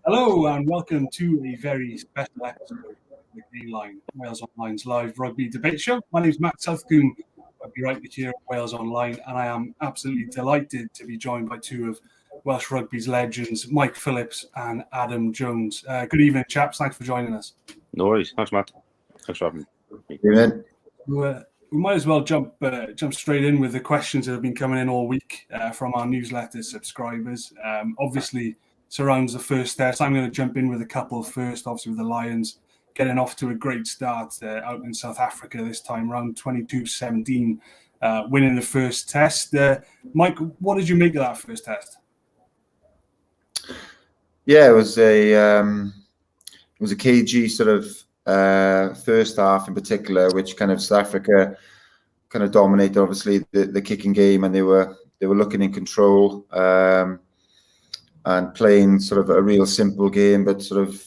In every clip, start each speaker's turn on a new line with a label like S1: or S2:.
S1: Hello and welcome to a very special episode of the Green Line, Wales Online's live rugby debate show. My name is Matt Southcombe. I'll be right here at Wales Online, and I am absolutely delighted to be joined by two of Welsh rugby's legends, Mike Phillips and Alun Jones. Good evening, chaps. Thanks for joining us.
S2: No worries. Thanks, Matt. Thanks for having me.
S3: Amen.
S1: We might as well jump straight in with the questions that have been coming in all week from our newsletter subscribers. Obviously, surrounds the first test. I'm going to jump in with a couple first, obviously with the Lions getting off to a great start out in South Africa this time around, 22-17, winning the first test. Mike, what did you make of that first test?
S3: Yeah, it was a cagey sort of first half in particular, which kind of South Africa kind of dominated obviously the kicking game, and they were looking in control. And playing sort of a real simple game, but sort of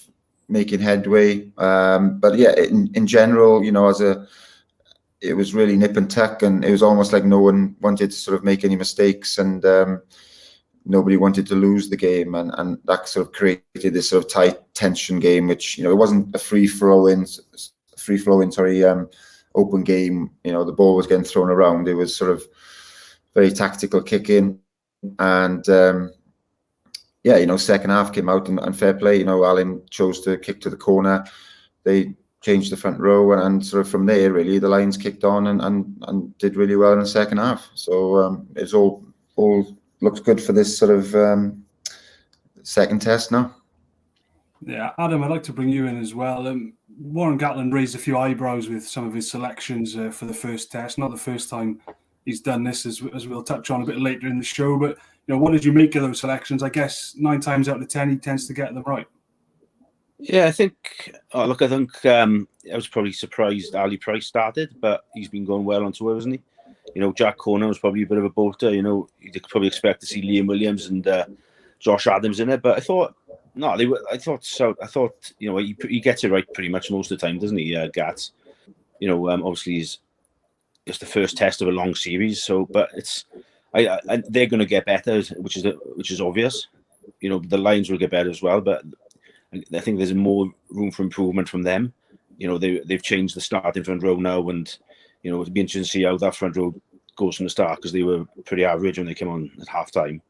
S3: making headway. But yeah, in general, you know, it was really nip and tuck, and it was almost like no one wanted to sort of make any mistakes, and nobody wanted to lose the game, and that sort of created this sort of tight tension game, which, you know, it wasn't a free flowing, open game. You know, the ball was getting thrown around. It was sort of very tactical kicking, and yeah, you know, second half came out and fair play. You know, Alun chose to kick to the corner. They changed the front row, and sort of from there, really, the Lions kicked on and did really well in the second half. So it's all looks good for this sort of second test now.
S1: Yeah, Adam, I'd like to bring you in as well. Warren Gatland raised a few eyebrows with some of his selections for the first test. Not the first time he's done this, as we'll touch on a bit later in the show, but you know, what did you make of those selections? I guess 9 times out of 10, he tends to get them right.
S2: Yeah, I think I was probably surprised Ali Price started, but he's been going well on tour, hasn't he? You know, Jack Corner was probably a bit of a bolter. You know, you'd probably expect to see Liam Williams and Josh Adams in it, but I thought, you know, he gets it right pretty much most of the time, doesn't he, Gats? You know, obviously it's the first test of a long series, so, but they're going to get better, which is obvious. You know, the Lions will get better as well, but I think there's more room for improvement from them. You know, they've changed the starting front row now, and you know, it'll be interesting to see how that front row goes from the start, because they were pretty average when they came on at half time.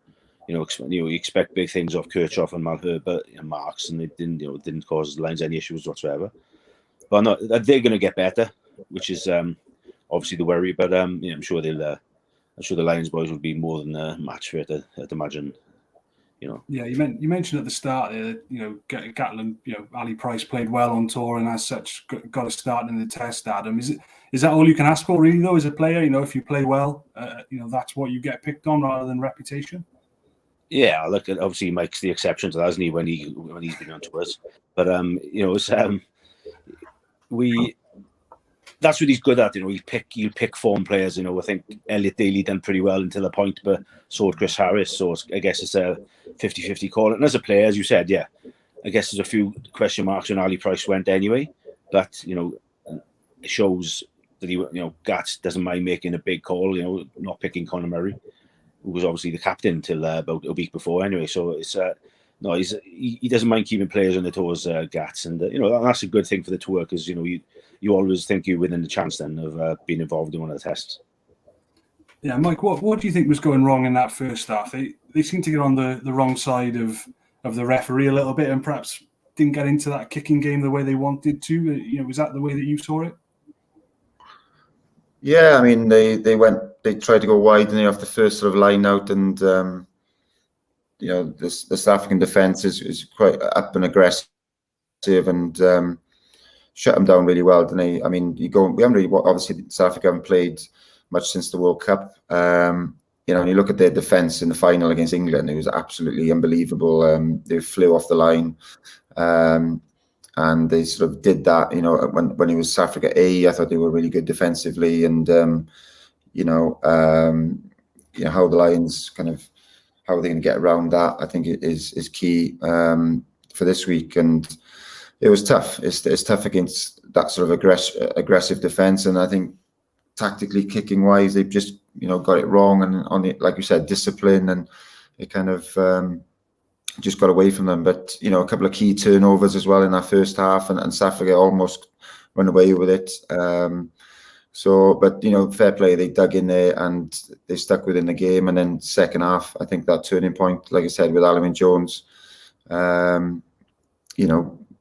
S2: You you expect big things off Kirchhoff and Malherbert and Marks, and it didn't cause the Lions any issues whatsoever. But no, they're going to get better, which is obviously the worry. But you know, I'm sure the Lions boys will be more than a match for it, I'd imagine. You know.
S1: Yeah, you mentioned at the start there that, you know, Gatland, you know, Ali Price played well on tour and as such got a start in the test, Adam. Is that all you can ask for, really, though, as a player? You know, if you play well, you know, that's what you get picked on rather than reputation?
S2: Yeah, look, obviously he makes the exception to that, hasn't he, when he's been on tours. But you know, it's that's what he's good at. You know, you pick form players. You know, I think Elliot Daly done pretty well until a point, but so did Chris Harris. So I guess it's a 50-50 call. And as a player, as you said, yeah, I guess there's a few question marks when Ali Price went anyway. But you know, it shows that Gats doesn't mind making a big call. You know, not picking Conor Murray, who was obviously the captain till about a week before anyway. So it's no, he doesn't mind keeping players on their toes, Gats, and you know, that's a good thing for the tour, because you know, you always think you're within the chance then of being involved in one of the tests.
S1: Yeah, Mike, what do you think was going wrong in that first half? They seemed to get on the wrong side of the referee a little bit, and perhaps didn't get into that kicking game the way they wanted to. You know, was that the way that you saw it?
S3: Yeah, I mean, they tried to go wide and off the first sort of line out, and you know, the South African defence is quite up and aggressive, and shut them down really well, didn't they? I mean, we haven't really, obviously South Africa haven't played much since the World Cup. You know, when you look at their defence in the final against England, it was absolutely unbelievable. They flew off the line, and they sort of did that. You know, when it was South Africa A, I thought they were really good defensively, and you know, how the Lions how are they going to get around that, I think it is key for this week. And it was tough. It's tough against that sort of aggressive defence, and I think tactically, kicking wise, they've just got it wrong. And on the, like you said, discipline, and it kind of just got away from them. But a couple of key turnovers as well in that first half, and South Africa almost run away with it. But fair play, they dug in there and they stuck within the game. And then second half, I think that turning point, like I said, with Alun Wyn Jones,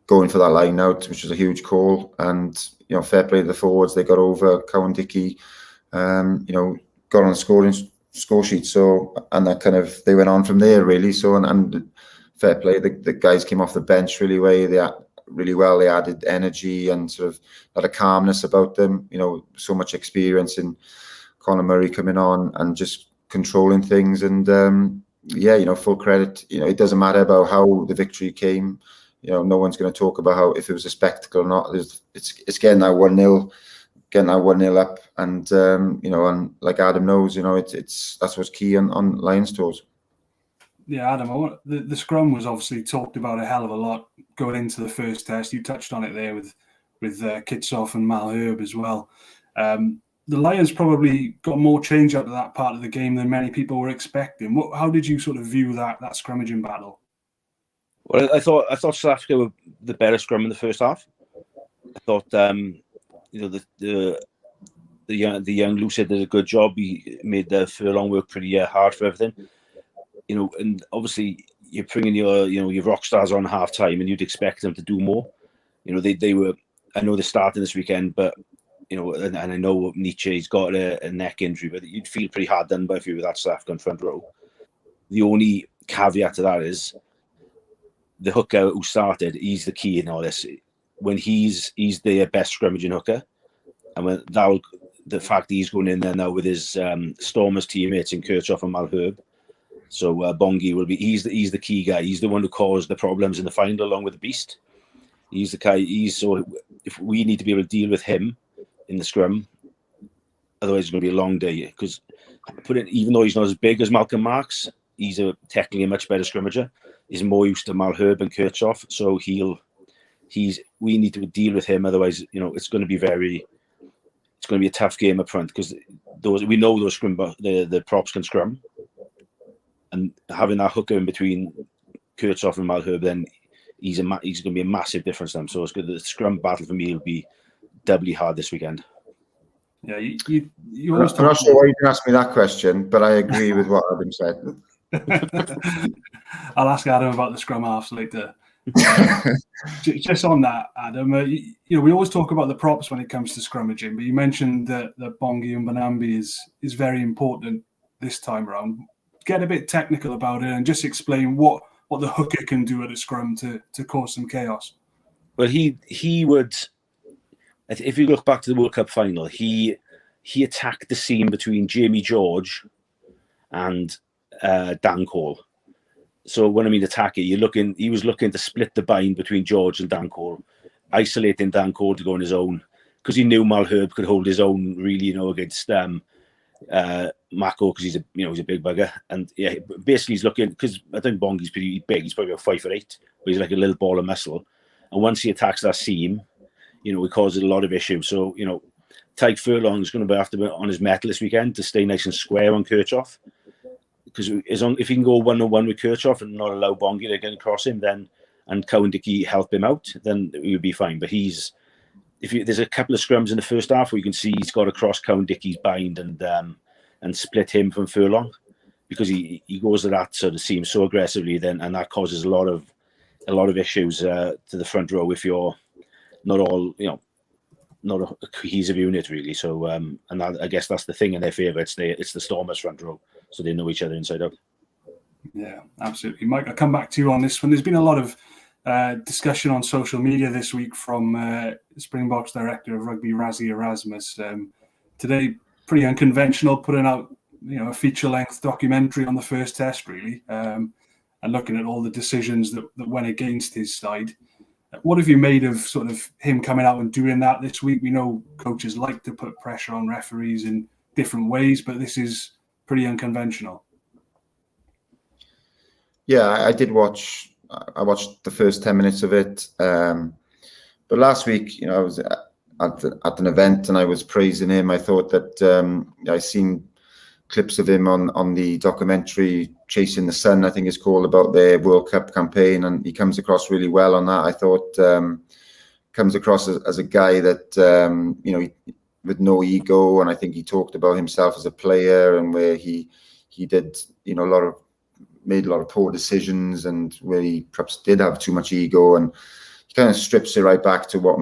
S3: going for that line out, which was a huge call. And fair play to the forwards, they got over Cowan-Dickie, got on the score sheet. So, and that kind of, they went on from there really. So, and fair play, the guys came off the bench really well. They added energy and sort of had a calmness about them. So much experience in Conor Murray coming on and just controlling things. And full credit. It doesn't matter about how the victory came. No one's going to talk about how, if it was a spectacle or not. It's getting that 1-0 up, and and like Adam knows, that's what's key on Lions tours.
S1: Yeah, Adam, the scrum was obviously talked about a hell of a lot going into the first test. You touched on it there with Kitsoff and Malherbe as well. The Lions probably got more change out of that part of the game than many people were expecting. How did you sort of view that scrummaging battle?
S2: Well, I thought South Africa were the better scrum in the first half. I thought the young Lucid did a good job. He made the furlong work pretty hard for everything. And obviously you're bringing your rock stars on half time, and you'd expect them to do more. They were. I know they're starting this weekend, but and I know Nietzsche's got a neck injury, but you'd feel pretty hard done by if you were that South African front row. The only caveat to that is the hooker who started. He's the key in all this. When he's their best scrummaging hooker, and when the fact he's going in there now with his Stormers teammates in Kirchhoff and Malherbe. So Bongi will be. He's the key guy. He's the one who caused the problems in the final, along with the Beast. He's the guy. If we need to be able to deal with him in the scrum, otherwise it's going to be a long day. Because even though he's not as big as Malcolm Marks, he's technically a much better scrummager. He's more used to Malherbe and Kirchhoff, so we need to deal with him. Otherwise, it's going to be a tough game up front, because we know those the props can scrum. And having that hooker in between Kirchhoff and Malherbe, then he's going to be a massive difference to them. So it's good. The scrum battle for me will be doubly hard this weekend.
S1: Yeah, you always.
S3: I'm not sure why you didn't ask me that question, but I agree with what Adam said.
S1: I'll ask Adam about the Scrum-halves later. Just on that, Adam, we always talk about the props when it comes to scrummaging, but you mentioned that Bongi and Banambi is very important this time around. Get a bit technical about it and just explain what the hooker can do at a scrum to cause some chaos.
S2: Well, he would. If you look back to the World Cup final, he attacked the seam between Jamie George and Dan Cole. So when I mean attack it, he was looking to split the bind between George and Dan Cole, isolating Dan Cole to go on his own, because he knew Malherbe could hold his own really, against Mako, because he's a big bugger. And yeah, basically he's looking, because I think Bongi's pretty big. He's probably about 5'8", but he's like a little ball of muscle. And once he attacks that seam, it causes a lot of issues. So Tyke Furlong is going to have to be on his mettle this weekend to stay nice and square on Kirchhoff. Because if he can go 1-on-1 with Kirchhoff and not allow Bongi to get across him, and Cowan-Dickie help him out, then he'll be fine. But there's a couple of scrums in the first half where you can see he's got to cross Cowan-Dickie's bind and split him from Furlong, because he goes to that sort of seam so aggressively and that causes a lot of issues to the front row if you're not all not a cohesive unit really. So and I guess that's the thing in their favour. It's the Stormers front row, so they know each other inside out.
S1: Yeah, absolutely, Mike. I'll come back to you on this one. There's been a lot of discussion on social media this week from Springboks director of rugby Erasmus. Today, pretty unconventional, putting out a feature-length documentary on the first test, really, and looking at all the decisions that went against his side. What have you made of sort of him coming out and doing that this week? We know coaches like to put pressure on referees in different ways, but this is pretty unconventional.
S3: Yeah, I did watch. I watched the first 10 minutes of it, but last week, I was at an event and I was praising him. I thought that I seen clips of him on the documentary Chasing the Sun, I think it's called, about their World Cup campaign, and he comes across really well on that. I thought comes across as a guy that with no ego, and I think he talked about himself as a player and where he did made a lot of poor decisions, and where he perhaps did have too much ego, and he kind of strips it right back to what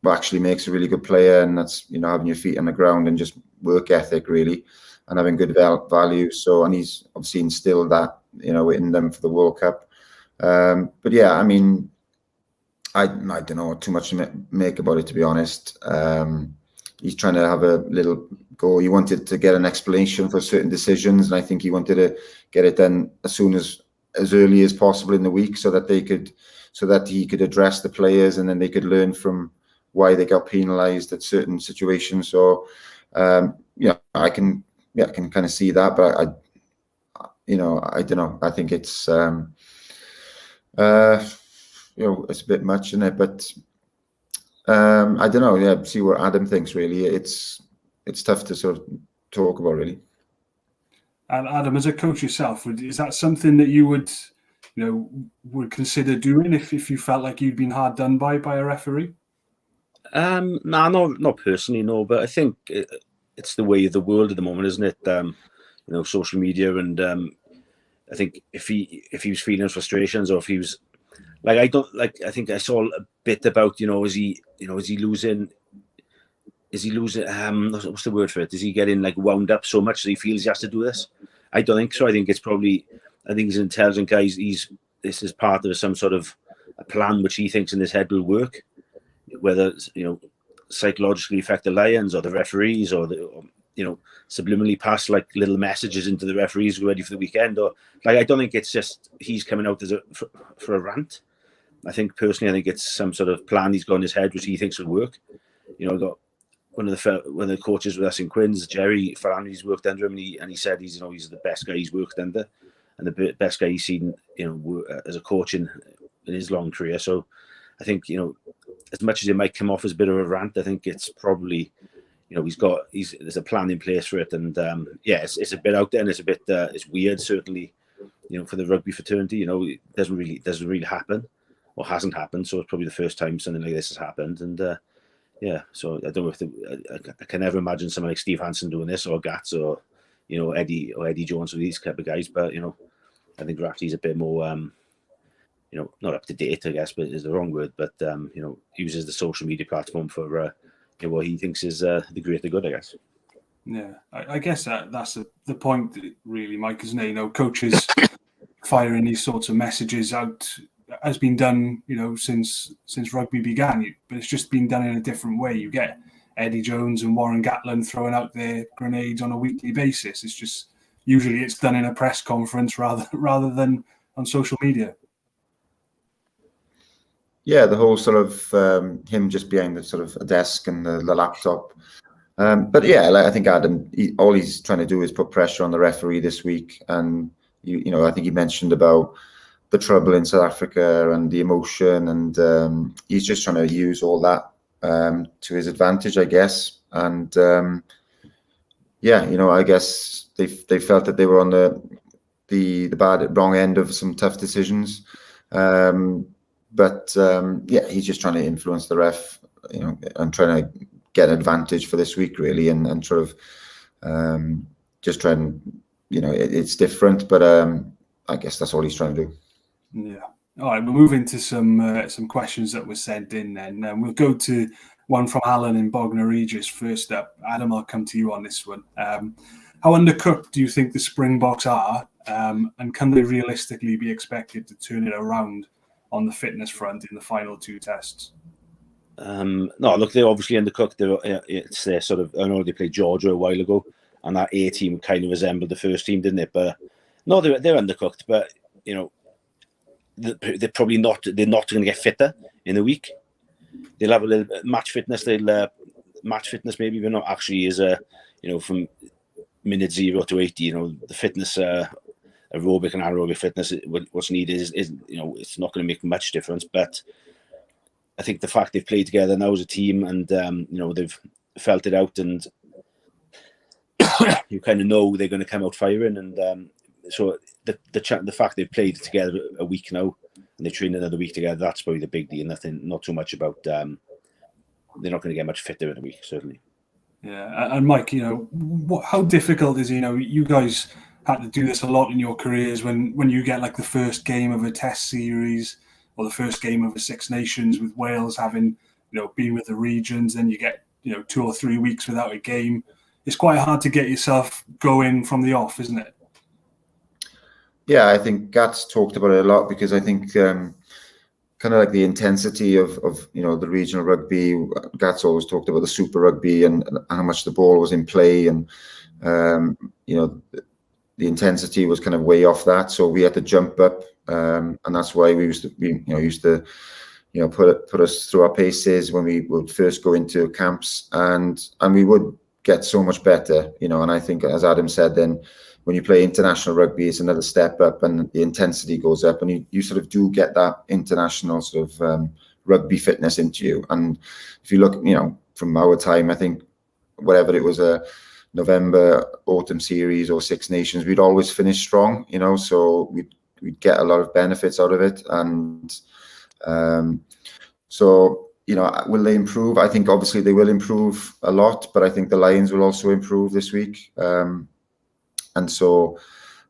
S3: actually makes a really good player, and that's having your feet on the ground and just work ethic really, and having good values. So, and he's obviously instilled that in them for the World Cup. But yeah, I mean, I don't know too much to make about it, to be honest. He's trying to have a little go. He wanted to get an explanation for certain decisions, and I think he wanted to get it done as early as possible in the week, so that he could address the players, and then they could learn from why they got penalised at certain situations. So, I can kind of see that, but I don't know. I think it's it's a bit much, isn't it? But I don't know. Yeah, see what Adam thinks. Really, it's tough to sort of talk about, really.
S1: And Adam, as a coach yourself, is that something that you would consider doing if you felt like you'd been hard done by a referee?
S2: No, not personally, no. But I think it's the way of the world at the moment, isn't it? Social media, and I think if he was feeling frustrations, or if he was I think I saw a bit about is he losing? Is he losing? What's the word for it? Is he getting wound up so much that he feels he has to do this? I don't think so. I think he's an intelligent guy. This is part of some sort of a plan which he thinks in his head will work, whether psychologically affect the Lions or the referees, or subliminally pass little messages into the referees who are ready for the weekend, or I don't think it's just he's coming out for a rant. I think personally, it's some sort of plan he's got in his head which he thinks will work. I got one of the coaches with us in Quins, Jerry Farran, he's worked under him, and he said he's the best guy he's worked under, and the best guy he's seen as a coach in his long career. So I think as much as it might come off as a bit of a rant, I think it's probably there's a plan in place for it, and it's a bit out there, and it's a bit it's weird, certainly for the rugby fraternity. It doesn't really happen, or hasn't happened, so it's probably the first time something like this has happened. And so I don't know if I can never imagine someone like Steve Hansen doing this, or Gats, or Eddie Jones, or these type of guys. But I think Rafty's a bit more not up to date, I guess, but is the wrong word, but uses the social media platform for what he thinks is the greater good, I guess.
S1: Yeah, I guess that's the point, really, Mike, isn't it? Coaches firing these sorts of messages out has been done, since rugby began, but it's just been done in a different way. You get Eddie Jones and Warren Gatland throwing out their grenades on a weekly basis. It's just usually it's done in a press conference rather than on social media. Yeah,
S3: the whole sort of him just behind the sort of a desk and the laptop. But yeah, I think Adam, all he's trying to do is put pressure on the referee this week. And, I think he mentioned about the trouble in South Africa and the emotion. And he's just trying to use all that to his advantage, I guess. And, I guess they felt that they were on the wrong end of some tough decisions. But he's just trying to influence the ref, and trying to get an advantage for this week, really, and sort of just try and, it's different, but I guess that's all he's trying to do.
S1: Yeah. All right, we'll move into some questions that were sent in then. We'll go to one from Alan in Bognor Regis first up. Adam, I'll come to you on this one. How undercooked do you think the Springboks are, and can they realistically be expected to turn it around on the fitness front in the final two tests?
S2: No, look, they're obviously undercooked. It's their sort of, I know they played Georgia a while ago, and that A team kind of resembled the first team, didn't it? But no, they're undercooked. But they're probably not. They're not going to get fitter in a week. They'll have a little bit match fitness. Match fitness maybe, but not actually is from minute 0 to 80. The fitness. Aerobic and anaerobic fitness, what's needed is it's not going to make much difference. But I think the fact they've played together now as a team, and they've felt it out, and you kind of know they're going to come out firing, and so the fact they've played together a week now and they trained another week together, that's probably the big deal. Not too much about they're not going to get much fitter in a week, certainly.
S1: Yeah, and Mike, how difficult is you guys had to do this a lot in your careers when you get like the first game of a test series or the first game of a Six Nations with Wales having been with the regions, then you get 2 or 3 weeks without a game. It's quite hard to get yourself going from the off, isn't it?
S3: Yeah, I think Gats talked about it a lot, because I think kind of like the intensity of the regional rugby. Gats always talked about the Super Rugby and how much the ball was in play, and the intensity was kind of way off that. So we had to jump up, and that's why we used to put us through our paces when we would first go into camps, and we would get so much better, and I think, as Adam said, then when you play international rugby, it's another step up and the intensity goes up, and you sort of do get that international sort of rugby fitness into you. And if you look, from our time, I think whatever it was, a November autumn series or Six Nations, we'd always finish strong, so we'd get a lot of benefits out of it. And so will they improve? I think obviously they will improve a lot, but I think the Lions will also improve this week. And so,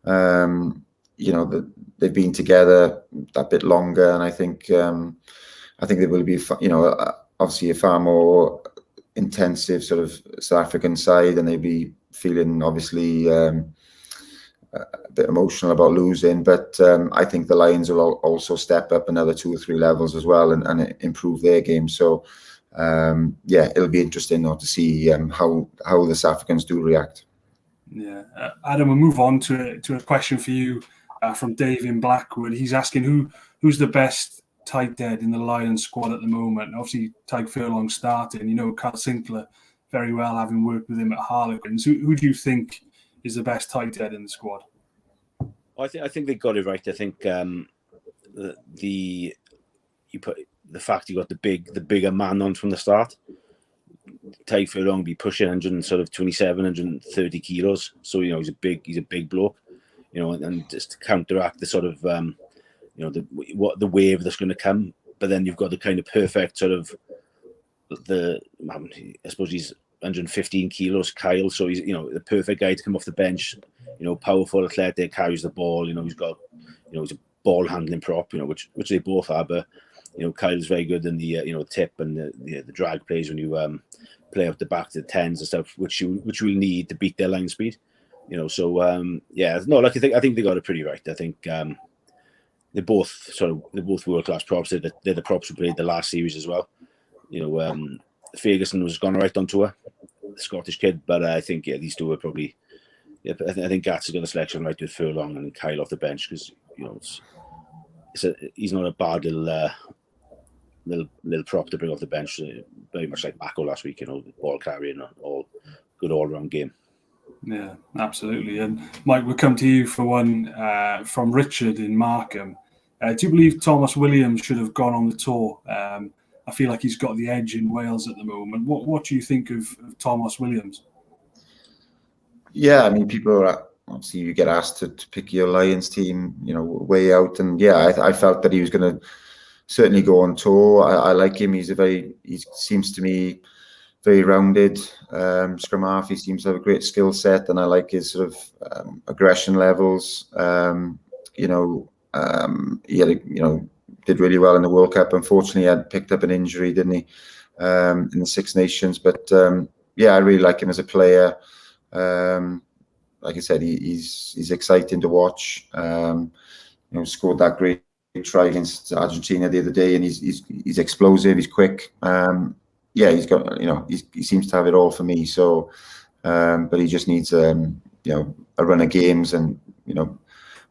S3: they've been together that bit longer, and I think there will be, obviously a far more intensive sort of South African side, and they'll be feeling obviously a bit emotional about losing. But I think the Lions will also step up another 2 or 3 levels as well and improve their game. So it'll be interesting to see how the South Africans do react.
S1: Yeah, Adam, we'll move on to a question for you from Dave in Blackwood. He's asking who's the best tight head in the Lions squad at the moment. Obviously, Tyg Furlong starting. Carl Sinclair very well, having worked with him at Harlequins. Who do you think is the best tight head in the squad?
S2: I think they got it right. I think the fact you got the bigger man on from the start. Tyg Furlong be pushing 127, 130 kilos. So he's a big bloke. And just to counteract the sort of the wave that's going to come. But then you've got the kind of perfect sort of I suppose he's 115 kilos, Kyle. So he's the perfect guy to come off the bench. Powerful, athletic, carries the ball. He's got he's a ball handling prop. Which they both are. But Kyle's very good in the tip and the drag plays when you play out the back to the 10s and stuff, which we'll need to beat their line speed. I think they got it pretty right. I think they're both world class props. They're the props who played the last series as well. Ferguson was gone right on tour, the Scottish kid, but I think these two are probably. Yeah, I think Gats has got a selection right with Furlong and Kyle off the bench, because he's not a bad little prop to bring off the bench. Very much like Mako last week, ball carrying, all good all round game.
S1: Yeah, absolutely. And Mike, we'll come to you for one from Richard in Markham. Do you believe Thomas Williams should have gone on the tour? I feel like he's got the edge in Wales at the moment. What do you think of Thomas Williams?
S3: Yeah, I mean, people are obviously, you get asked to pick your Lions team, way out, and I felt that he was going to certainly go on tour. I like him. He seems to me very rounded scrum-half. He seems to have a great skill set, and I like his sort of aggression levels. He did really well in the World Cup. Unfortunately, he had picked up an injury, didn't he, in the Six Nations? But I really like him as a player. Like I said, he's exciting to watch. Scored that great try against Argentina the other day, and he's explosive. He's quick. He's got he seems to have it all for me. So, but he just needs a run of games, and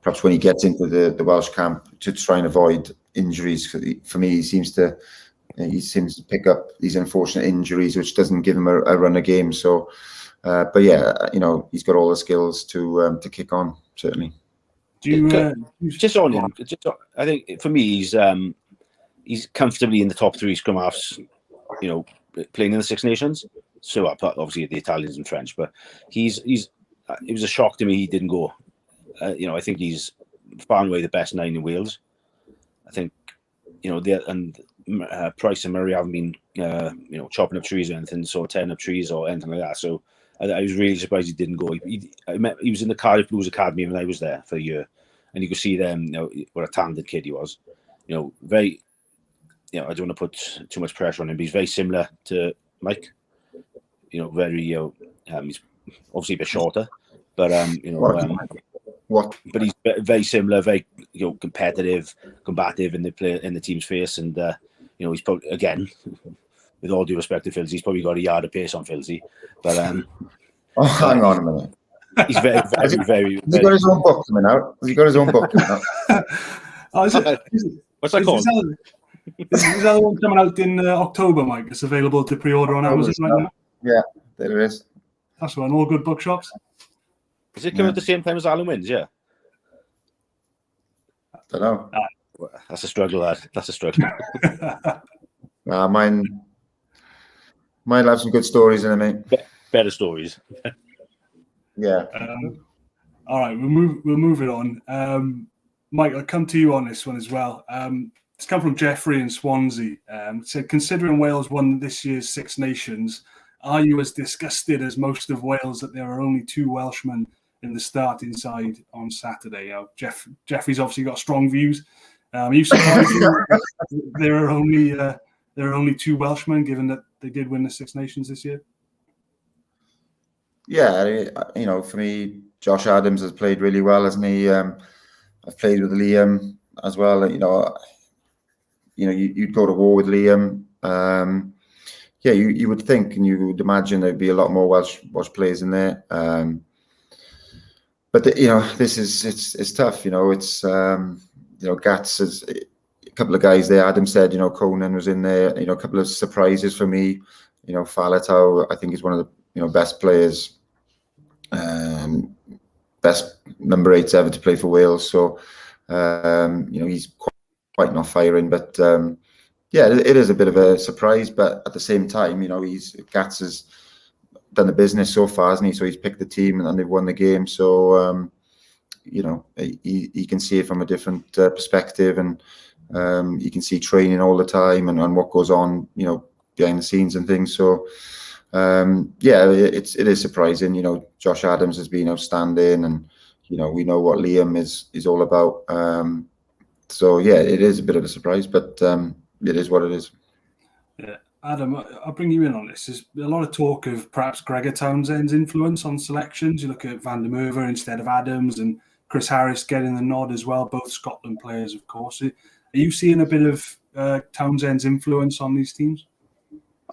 S3: perhaps when he gets into the Welsh camp to try and avoid injuries. For me, he seems to pick up these unfortunate injuries, which doesn't give him a run of games. So. He's got all the skills to kick on, certainly.
S1: Do you
S2: just on him? I think for me, he's comfortably in the top 3 scrum halves. Playing in the Six Nations. so obviously the Italians and French, but it was a shock to me he didn't go. I think he's far and away the best 9 in Wales. I think, Price and Murray haven't been, chopping up trees or anything, so tearing up trees or anything like that. So I was really surprised he didn't go. He was in the Cardiff Blues Academy when I was there for a year, and you could see them, what a talented kid he was. Very, I don't want to put too much pressure on him, but he's very similar to Mike. Very, he's obviously a bit shorter, but but he's very similar, very competitive, combative in the team's face, and he's probably, again, with all due respect to Phillips, he's probably got a yard of pace on Phillips, but
S3: hang on a minute.
S2: He's very, very.
S3: Has he got his own book coming out? Has he got his own book coming out?
S2: What's that called?
S1: Is that the one coming out in October, Mike? It's available to pre-order on Amazon right now.
S3: Yeah, there it is.
S1: That's one. All good bookshops.
S2: Is it coming at the same time as Alun Wyn's? Yeah.
S3: Don't know.
S2: That's a struggle, lad. That's a struggle.
S3: Mine have some good stories in it, mate.
S2: Better stories.
S3: Yeah.
S1: All right, we'll move it on. Mike, I'll come to you on this one as well. It's come from Jeffrey in Swansea. It said, considering Wales won this year's Six Nations, are you as disgusted as most of Wales that there are only 2 Welshmen in the starting side on Saturday? Jeffrey's obviously got strong views. Are you surprised there are only 2 Welshmen, given that they did win the Six Nations this year?
S3: Yeah, for me, Josh Adams has played really well, hasn't he? I've played with Liam as well. You'd go to war with Liam. You would think and you would imagine there'd be a lot more Welsh players in there. But it's tough. It's Gats is a couple of guys there. Adam said, Conan was in there. A couple of surprises for me. Faletau, I think, is one of the best players, best number 8s ever to play for Wales. So he's quite not firing, but it is a bit of a surprise. But at the same time, Gats has done the business so far, hasn't he? So he's picked the team and they've won the game. So he can see it from a different perspective, and you can see training all the time and what goes on, behind the scenes and things. So it is surprising. Josh Adams has been outstanding, and we know what Liam is all about. It is a bit of a surprise, but it is what it is.
S1: Yeah, Adam, I'll bring you in on this. There's a lot of talk of perhaps Gregor Townsend's influence on selections. You look at Van der Merwe instead of Adams, and Chris Harris getting the nod as well, both Scotland players, of course. Are you seeing a bit of Townsend's influence on these teams?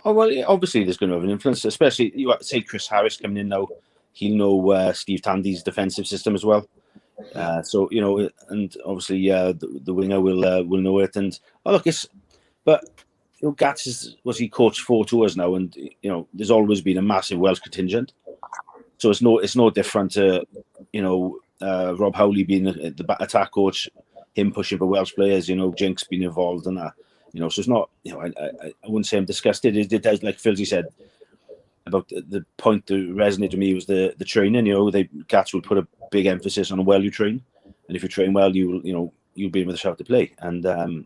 S2: Oh, well, obviously there's going to have an influence, especially, you have to say, Chris Harris coming in now. He'll know Steve Tandy's defensive system as well. And obviously the winger will know it. And Gats he coached 4 tours now, and there's always been a massive Welsh contingent. So it's no different to Rob Howley being the attack coach, him pushing for Welsh players. Jinx being involved in that. So it's not. I wouldn't say I'm disgusted. It does, like Philsy said, about the point that resonated with me was the training. Gats would put a big emphasis on how well you train, and if you train well, you'll be able to shout to play, and and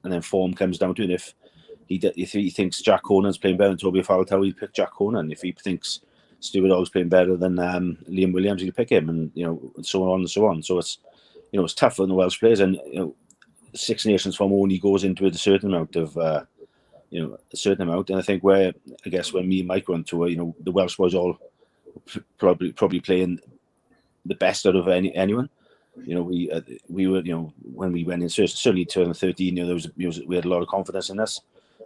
S2: then form comes down to it. If he thinks Jack Conan's playing better than Toby Faletau, he'll pick Jack Conan. If he thinks Stuart Hall's playing better than Liam Williams, he'll pick him, and so on and so on. So it's it's tough on the Welsh players, and Six Nations form only goes into it a certain amount of. And I think when me and Mike were on tour, the Welsh boys all probably playing the best out of anyone. We were, when we went in, certainly 2013, we had a lot of confidence in us.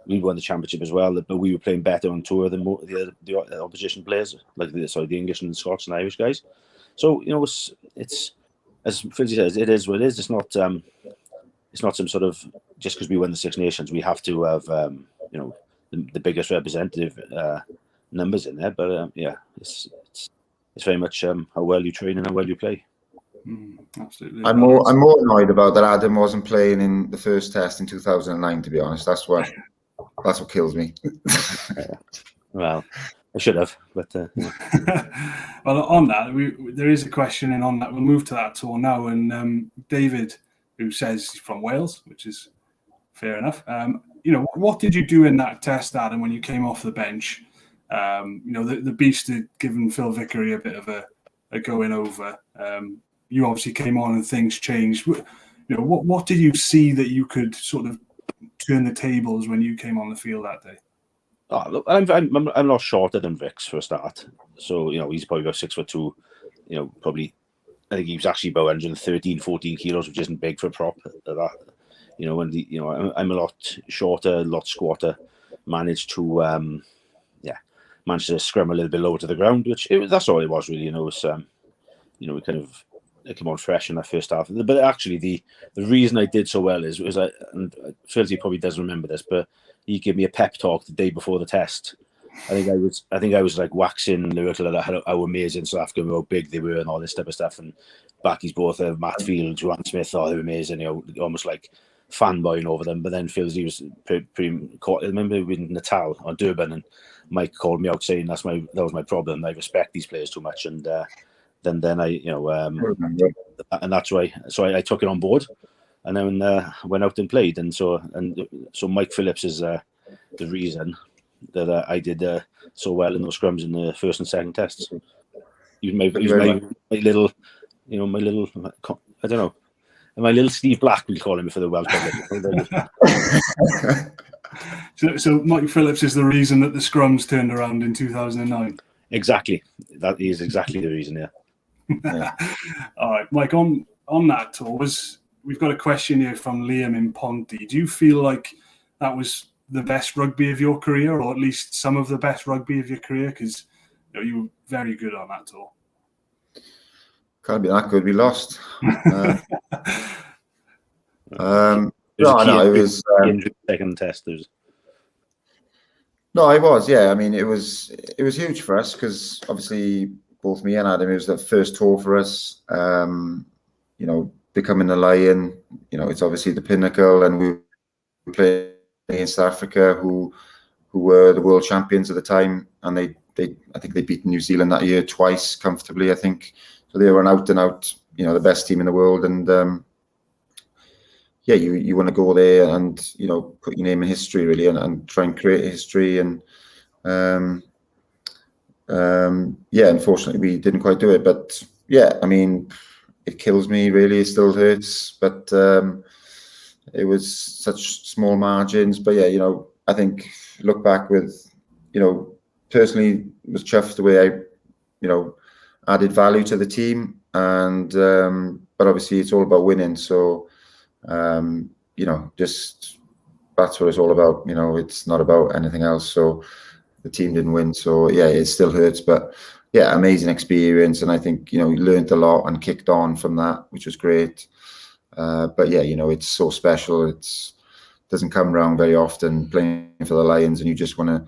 S2: We won the championship as well, but we were playing better on tour than the opposition players, like the English and the Scots and Irish guys. So it's as Phil says, it is what it is. It's not some sort of, just because we won the Six Nations, we have to have the biggest representative numbers in there. But it's very much how well you train and how well you play.
S1: Absolutely.
S3: I'm more annoyed about that Adam wasn't playing in the first test in 2009. To be honest, that's what kills me.
S2: Well, I should have, but
S1: Well, on that, there is a question, and on that, we'll move to that tour now. And David, who says he's from Wales, which is fair enough. What did you do in that test, Adam, when you came off the bench? The Beast had given Phil Vickery a bit of a going over. You obviously came on and things changed. What did you see that you could sort of turn the tables when you came on the field that day?
S2: Oh, look, I'm a lot shorter than Vix for a start. So, he's probably about 6'2". Probably, I think he was actually about 113, 14 kilos, which isn't big for a prop at that. I'm a lot shorter, a lot squatter. Managed to scrum a little bit lower to the ground, that's all it was really. We kind of came on fresh in that first half. But actually, the reason I did so well is and Philly probably doesn't remember this, but he gave me a pep talk the day before the test. I think I was like waxing lyrical about how amazing South Africa were, how big they were, and all this type of stuff. And backies both Matt Field, Joanne Smith, they were amazing. Almost like fanboying over them. But then Phil's, he was pretty caught. I remember we were in Natal on Durban, and Mike called me out saying that was my problem. I respect these players too much, and then I and that's why. So I took it on board. And then went out and played, and so Mike Phillips is the reason that I did so well in those scrums in the first and second tests. He was my little, I don't know, my little Steve Black, we call him for the Welsh public.
S1: So Mike Phillips is the reason that the scrums turned around in 2009.
S2: Exactly, that is exactly the reason.
S1: Yeah. All right, Mike. On that tour We've got a question here from Liam in Ponty. Do you feel like that was the best rugby of your career, or at least some of the best rugby of your career? Because you were very good on that tour.
S3: Can't be that good. We lost. It was
S2: second test.
S3: No, it was. Yeah, I mean, it was huge for us because obviously both me and Adam, it was the first tour for us. Becoming a Lion, it's obviously the pinnacle, and we played against Africa, who were the world champions at the time, and I think they beat New Zealand that year twice comfortably. I think so. They were an out and out, the best team in the world, and you want to go there and put your name in history really, and try and create history, and unfortunately we didn't quite do it, but I mean. It kills me, really. It still hurts, but it was such small margins. But I think look back with, personally was chuffed the way I, added value to the team, and but obviously it's all about winning. So, just that's what it's all about. It's not about anything else. So the team didn't win. So it still hurts, but. Yeah, amazing experience, and I think learned a lot and kicked on from that, which was great. But it's so special. It doesn't come around very often playing for the Lions, and you just want to,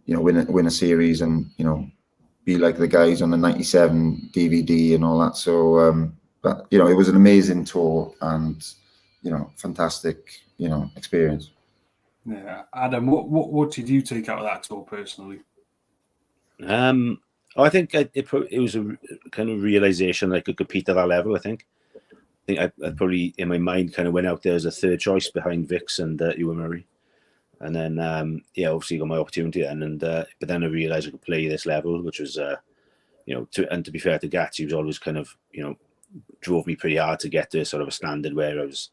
S3: win a series and be like the guys on the '97 DVD and all that. So, but it was an amazing tour and fantastic experience.
S1: Yeah, Adam, what did you take out of that tour personally?
S2: I think it was a kind of realization that I could compete at that level. I think I probably in my mind kind of went out there as a third choice behind Vix and Ewan Murray, and then obviously got my opportunity then, but then I realized I could play this level, which was to be fair to Gats, he was always kind of drove me pretty hard to get to sort of a standard where I was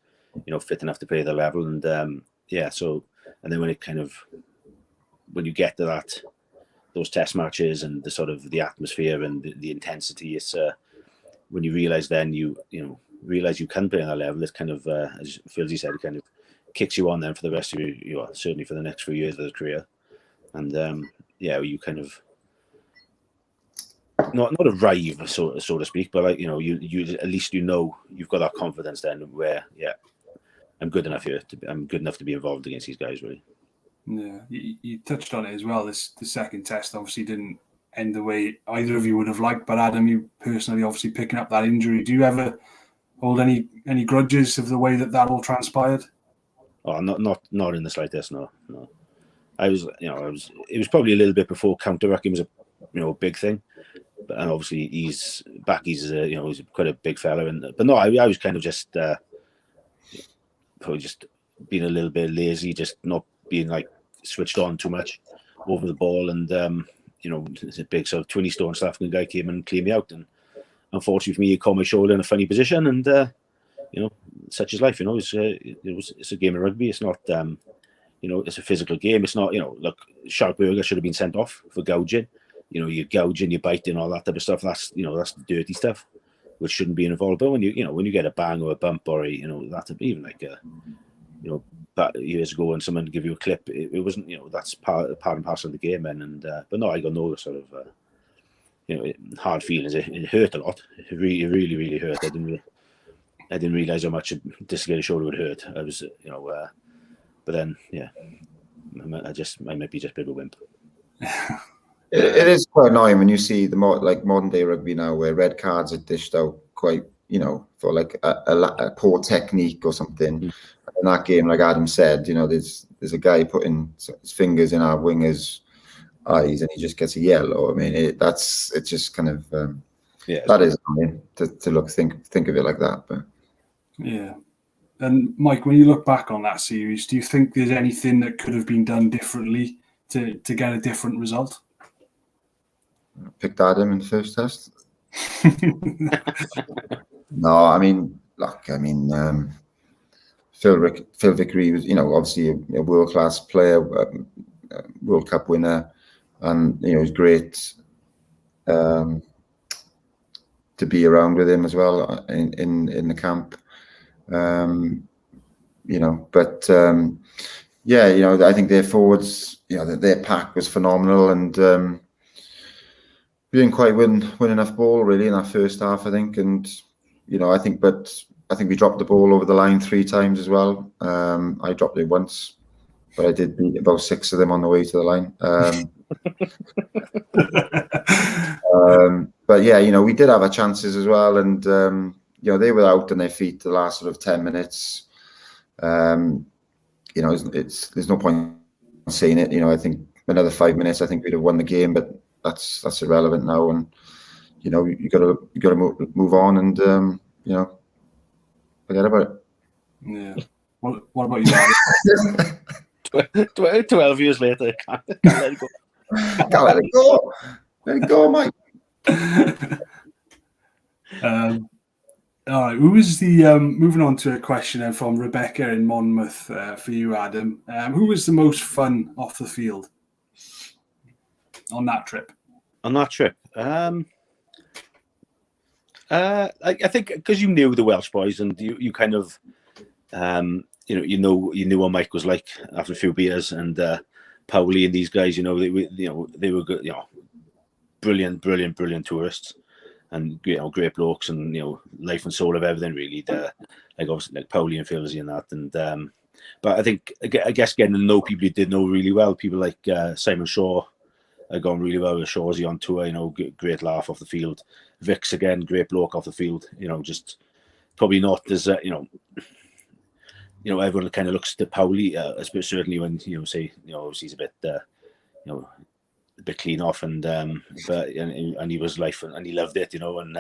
S2: fit enough to play the level, and then when you get to that. Those test matches and the sort of the atmosphere and the intensity, it's when you realize then you realize you can play on that level. It's kind of as Phil said, it kind of kicks you on then for the rest of your certainly for the next few years of the career, and you kind of not arrive so to speak, but like you at least you've got that confidence then where I'm good enough here I'm good enough to be involved against these guys really.
S1: Yeah, you touched on it as well. The second test obviously didn't end the way either of you would have liked, but Adam, you personally obviously picking up that injury. Do you ever hold any grudges of the way that all transpired?
S2: Oh, not in the slightest. No. it was probably a little bit before counter-rucking was a big thing. And obviously he's he's quite a big fella. But no, I was kind of just probably just being a little bit lazy, just not being like switched on too much over the ball. And it's a big sort of 20 stone South African guy came and cleaned me out. And unfortunately for me, he caught my shoulder in a funny position. And such is life. It's a game of rugby. It's not it's a physical game. It's not look, Sharpberger should have been sent off for gouging. You're gouging, you're biting, all that type of stuff. That's that's the dirty stuff, which shouldn't be involved. But when you get a bang or a bump or that, even like back years ago when someone give you a clip, it wasn't that's part and parcel of the game. But no, I got no sort of hard feelings. It hurt a lot. It really, really, really hurt. I didn't realize how much a dislocated shoulder would hurt. I was but then I might be just a bit of a wimp.
S3: It is quite annoying when you see the modern day rugby now, where red cards are dished out quite, for like a poor technique or something. In that game, like Adam said, there's a guy putting his fingers in our winger's eyes, and he just gets a yellow. I mean, it's just kind of that is annoying to think of it like that. But
S1: yeah. And Mike, when you look back on that series, do you think there's anything that could have been done differently to get a different result?
S3: Picked Adam in the first test. No, I mean, Phil Vickery was, obviously a world-class player, World Cup winner, and it was great to be around with him as well in the camp. I think their forwards, their pack was phenomenal, and we didn't quite win enough ball really in that first half, I think. And I think we dropped the ball over the line 3 times as well. I dropped it once, but I did beat about 6 of them on the way to the line. But we did have our chances as well, and they were out on their feet the last sort of 10 minutes. There's no point in saying it. I think another 5 minutes, I think we'd have won the game, but that's irrelevant now. And you got to move on and forget about it.
S1: Yeah. What about you, Alex?
S2: 12 years later, can't let it go.
S3: Can't let it go. Let it go, Mike.
S1: All right. Who was the moving on to a question then from Rebecca in Monmouth for you, Adam? Who was the most fun off the field on that trip?
S2: On that trip, I think because you knew the Welsh boys and you kind of, you knew what Mike was like after a few beers, and Powley and these guys, they were good, brilliant tourists, and great blokes, and life and soul of everything really. Like obviously like Powley and Phillips and that, and but I guess getting to know people you did know really well, people like Simon Shaw. I gone really well with Shawsy on tour, great laugh off the field. Vic's again, great bloke off the field, just probably not as, everyone kind of looks to Powley, certainly when, say, obviously he's a bit clean off, and he was life, and he loved it, and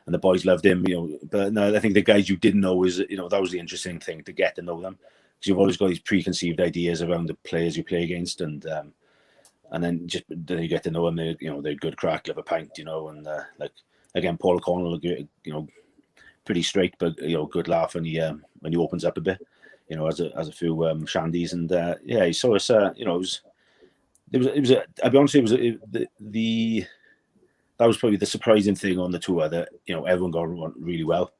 S2: the boys loved him, but no, I think the guys you didn't know is, that was the interesting thing, to get to know them, because you've always got these preconceived ideas around the players you play against, and then you get to know them. They're good crack, love a pint, and like again, Paul O'Connell, pretty straight, but good laugh, and he when he opens up a bit, as a few shandies, and he saw us. It was. I'll be honest, that was probably the surprising thing on the tour, that everyone got on really well,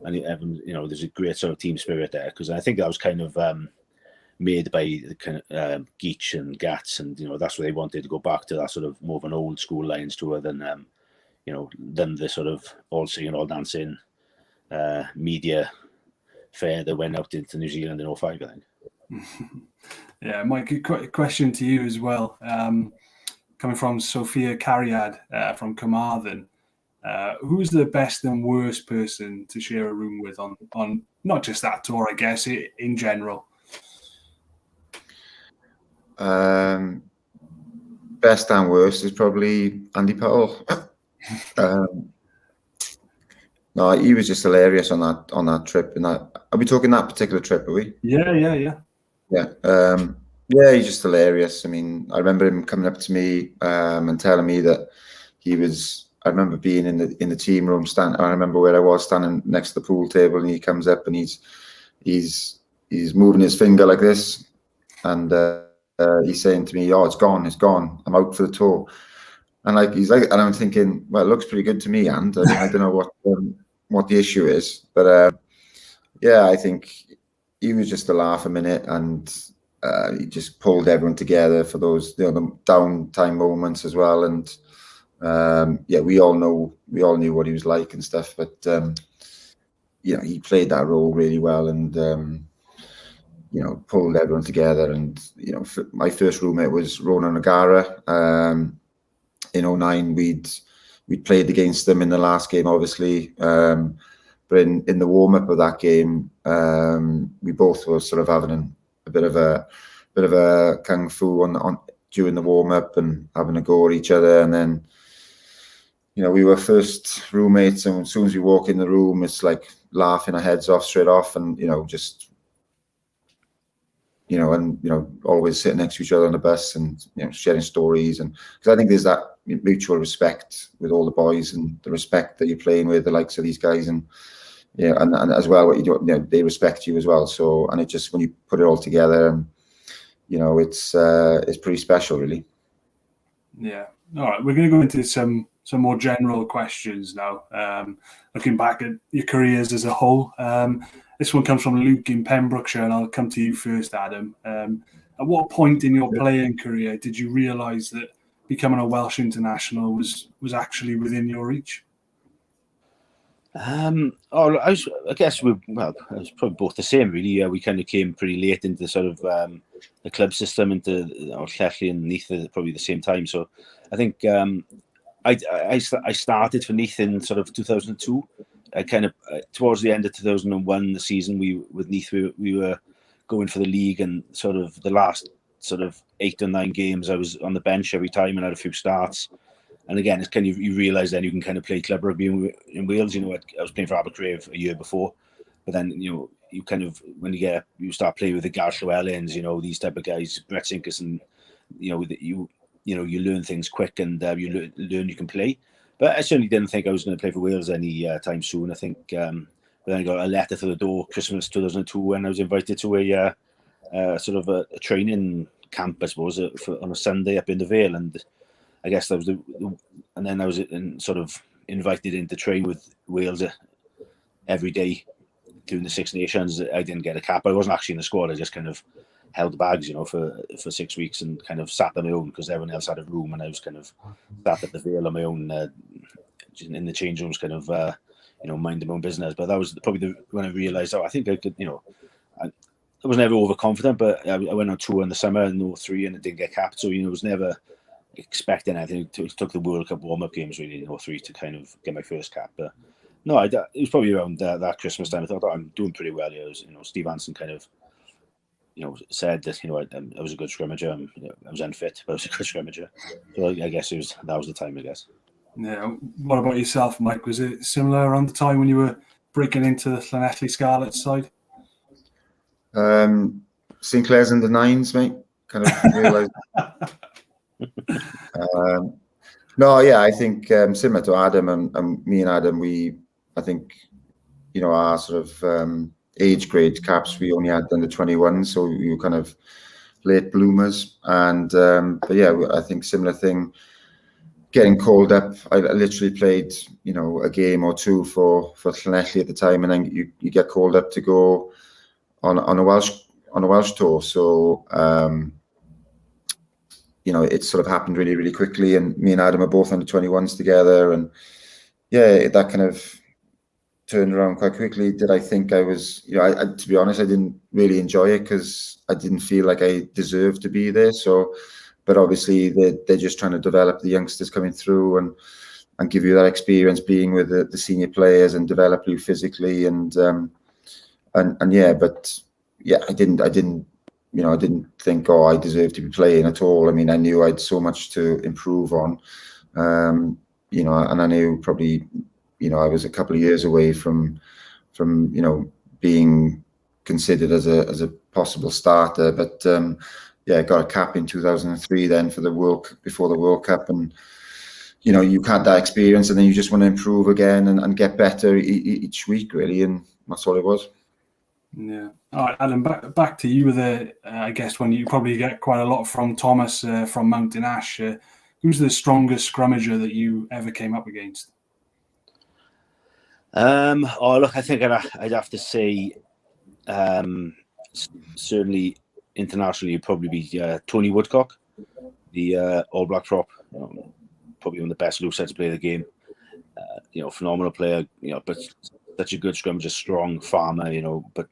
S2: and everyone, there's a great sort of team spirit there, because I think that was kind of. Made by the kind of Geach and Gats, and that's where they wanted to go back to, that sort of more of an old school Lions tour than than the sort of all singing, all dancing media fair that went out into New Zealand in 2005, I think.
S1: Yeah, Mike, question to you as well. Coming from Sophia Cariad from Carmarthen, who's the best and worst person to share a room with on not just that tour, I guess, in general?
S3: Best and worst is probably Andy Powell. No, he was just hilarious on that trip. And are we talking that particular trip? Are we?
S1: Yeah.
S3: Yeah, he's just hilarious. I mean, I remember him coming up to me and telling me that he was. I remember being in the team room stand. I remember where I was standing next to the pool table, and he comes up and he's moving his finger like this, and he's saying to me, "Oh, it's gone. I'm out for the tour." And and I'm thinking, well, it looks pretty good to me, and I mean, I don't know what the issue is, but yeah, I think he was just a laugh a minute, and he just pulled everyone together for those the downtime moments as well. And yeah, we all knew what he was like and stuff, but he played that role really well, and pulled everyone together. And my first roommate was Ronan O'Gara. In 2009, we'd played against them in the last game, obviously, but in the warm up of that game, we both were sort of having a bit of a kung fu on during the warm up and having a go at each other. And then we were first roommates, and as soon as we walk in the room, it's like laughing our heads off straight off, and just always sitting next to each other on the bus and sharing stories. And because I think there's that mutual respect with all the boys, and the respect that you're playing with the likes of these guys, and and as well what you do, they respect you as well. So, and it just, when you put it all together, it's pretty special, really.
S1: Yeah. All right, we're going to go into some more general questions now. Looking back at your careers as a whole. This one comes from Luke in Pembrokeshire, and I'll come to you first, Adam. At what point in your playing career did you realise that becoming a Welsh international was actually within your reach?
S2: I guess it was probably both the same, really. We kind of came pretty late into sort of the club system, into Llechi and Neath at probably the same time. So I think I started for Neath in sort of 2002. I kind of towards the end of 2001, the season with Neath, we were going for the league, and sort of the last sort of 8 or 9 games I was on the bench every time and had a few starts. And again, it's kind of, you realise then you can kind of play club rugby in Wales. I was playing for Abercrave a year before, but then you kind of, when you start playing with the Gareth Llewellyns, these type of guys, Brett Sincus, and you learn things quick, and you learn you can play. But I certainly didn't think I was going to play for Wales any time soon. I think, but then I got a letter to the door Christmas 2002 when I was invited to a sort of a training camp, I suppose, on a Sunday up in the Vale, and I guess that was and then I was sort of invited in to train with Wales every day during the Six Nations. I didn't get a cap. I wasn't actually in the squad. I just kind of held the bags, for 6 weeks, and kind of sat on my own because everyone else had a room, and I was kind of sat at the Vale on my own in the change rooms, kind of minding my own business. But that was probably when I realised, I think I could, I was never overconfident, but I went on tour in the summer in 2003 and I didn't get capped, so was never expecting anything. It took the World Cup warm-up games really in 2003 to kind of get my first cap. But no, it was probably around that Christmas time. I thought, I'm doing pretty well here. Steve Hansen kind of said that I was a good scrummager. I was unfit, but I was a good scrummager. So I guess that was the time, I guess.
S1: Yeah. What about yourself, Mike? Was it similar around the time when you were breaking into the Llanelli Scarlet side?
S3: Sinclair's in the nines, mate. Kind of realised. No, yeah, I think similar to Adam and me and Adam, I think our sort of age grade caps, we only had under 21, so we were kind of late bloomers. And but yeah, I think similar thing. Getting called up, I literally played a game or two for Llanelli at the time, and then you get called up to go on a Welsh tour. So it sort of happened really, really quickly, and me and Adam are both under 21s together, and yeah, that kind of turned around quite quickly. Did I think I was, to be honest, I didn't really enjoy it because I didn't feel like I deserved to be there. So, but obviously they're just trying to develop the youngsters coming through and give you that experience being with the senior players and develop you physically and yeah, but yeah, I didn't I didn't think, oh, I deserve to be playing at all. I mean, I knew I had so much to improve on, and I knew probably, I was a couple of years away from being considered as a possible starter. But I got a cap in 2003 then for before the World Cup, and you've had that experience, and then you just want to improve again and get better each week, really, and that's all it was.
S1: Yeah. All right, Alan, back to you with I guess when you probably get quite a lot from Thomas from Mountain Ash. Who's the strongest scrummager that you ever came up against?
S2: Look, I think I'd have to say, certainly internationally, it'd probably be Tony Woodcock, the All Black prop. Probably one of the best loose heads to play the game. Phenomenal player. But such a good scrummager, strong farmer. But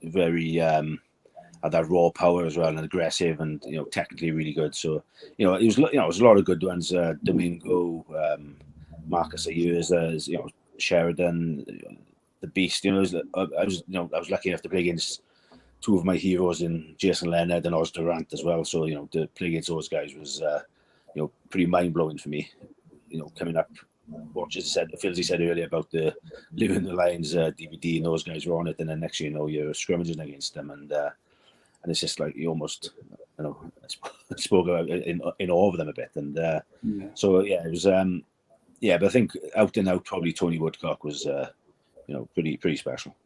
S2: very had that raw power as well, and aggressive, and technically really good. So it was it was a lot of good ones. Domingo, Marcus Ayers, Sheridan, the Beast. I was lucky enough to play against two of my heroes in Jason Leonard and Oz Durant as well. So to play against those guys was pretty mind blowing for me. Coming up, Phillips said earlier about the Living the Lions DVD, and those guys were on it, and then next you're scrummaging against them, and it's just like you almost spoke about in awe of them a bit, and so it was but I think out and out probably Tony Woodcock was pretty special.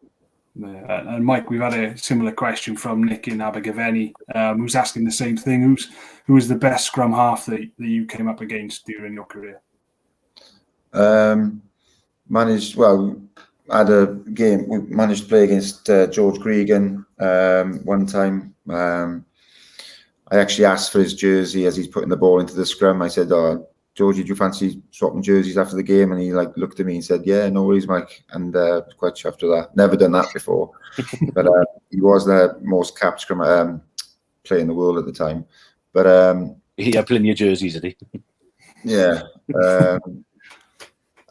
S1: And Mike, we've had a similar question from Nick in Abergavenny, who's asking the same thing. Who was the best scrum half that you came up against during your career?
S3: I had a game. We managed to play against George Gregan one time. I actually asked for his jersey as he's putting the ball into the scrum. I said, "Oh, Georgie, do you fancy swapping jerseys after the game?" And he looked at me and said, "Yeah, no worries, Mike." And quite chuffed with that. Never done that before, but he was the most capped scrum player in the world at the time. But
S2: he had plenty of jerseys, did he?
S3: Yeah.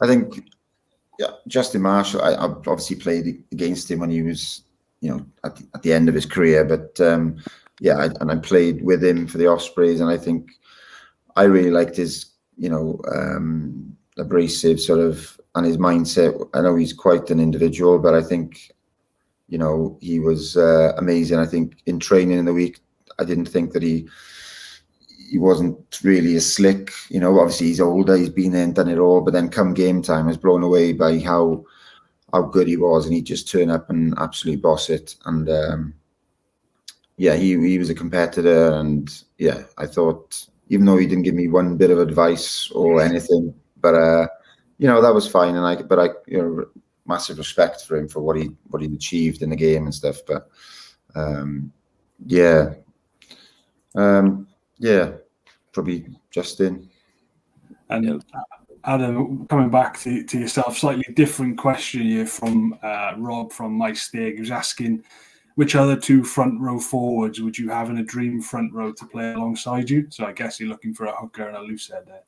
S3: I think, Justin Marshall, I obviously played against him when he was, at the end of his career. But and I played with him for the Ospreys, and I think I really liked his, abrasive sort of, and his mindset. I know he's quite an individual, but I think, he was amazing. I think in training in the week, I didn't think that he wasn't really as slick. Obviously he's older, he's been there and done it all, but then come game time, I was blown away by how good he was, and he'd just turn up and absolutely boss it. And he was a competitor, and I thought, even though he didn't give me one bit of advice or anything, but that was fine. And I massive respect for him for what he'd achieved in the game and stuff. But probably Justin.
S1: And Adam, coming back to yourself, slightly different question here from Rob from My Stig, who's asking, which other two front row forwards would you have in a dream front row to play alongside you? So I guess you're looking for a hooker and a loose head there.